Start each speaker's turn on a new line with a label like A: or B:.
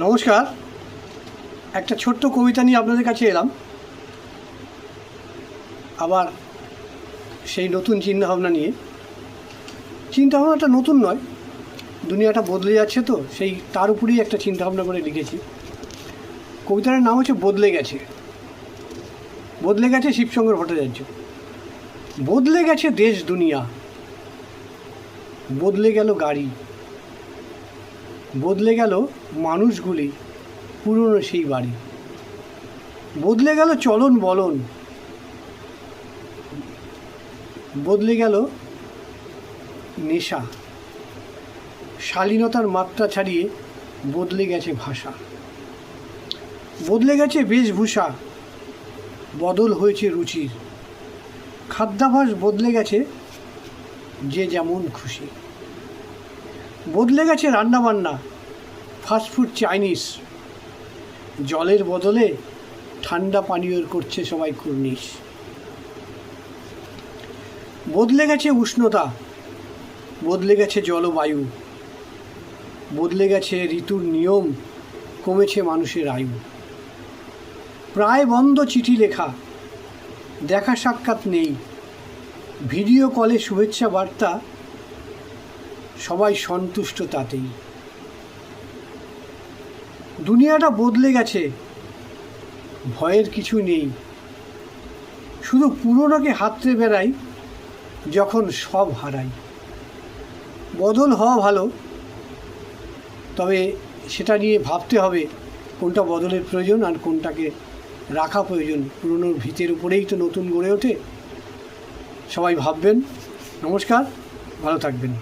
A: নমস্কার। একটা ছোট্ট কবিতা নিয়ে আপনাদের কাছে এলাম। আবার সেই নতুন চিন্তাভাবনা নিয়ে। চিন্তাভাবনাটা নতুন নয়, দুনিয়াটা বদলে যাচ্ছে তো সেই তার উপরেই একটা চিন্তাভাবনা করে লিখেছি। কবিতাটার নাম হচ্ছে বদলে গেছে। বদলে গেছে শিবশঙ্কর ভট্টাচার্য। বদলে গেছে দেশ দুনিয়া, বদলে গেল গাড়ি, বদলে গেল মানুষগুলি, পুরনো সেই বাড়ি, বদলে গেল চলন বলন, বদলে গেল নেশা, শালীনতার মাত্রা ছাড়িয়ে বদলে গেছে ভাষা, বদলে গেছে বেশভূষা, বদল হয়েছে রুচির, খাদ্যাভ্যাস বদলে গেছে যে যেমন খুশি, বদলে গেছে রান্নাবান্না, ফাস্টফুড চাইনিজ, জলের বদলে ঠান্ডা পানীয় করছে সবাই কুর্নিশ, বদলে গেছে উষ্ণতা, বদলে গেছে জলবায়ু, বদলে গেছে ঋতুর নিয়ম, কমেছে মানুষের আয়ু, প্রায় বন্ধ চিঠি লেখা, দেখা সাক্ষাৎ নেই, ভিডিও কলে শুভেচ্ছা বার্তা, সবাই সন্তুষ্ট তাতেই। দুনিয়াটা বদলে গেছে, ভয়ের কিছু নেই, শুধু পুরনোকে হাতড়ে বেড়াই যখন সব হারাই। বদল হওয়া ভালো, তবে সেটা নিয়ে ভাবতে হবে কোনটা বদলের প্রয়োজন আর কোনটাকে রাখা প্রয়োজন। পুরনোর ভিতের উপরেই তো নতুন গড়ে ওঠে। সবাই ভাববেন। নমস্কার, ভালো থাকবেন।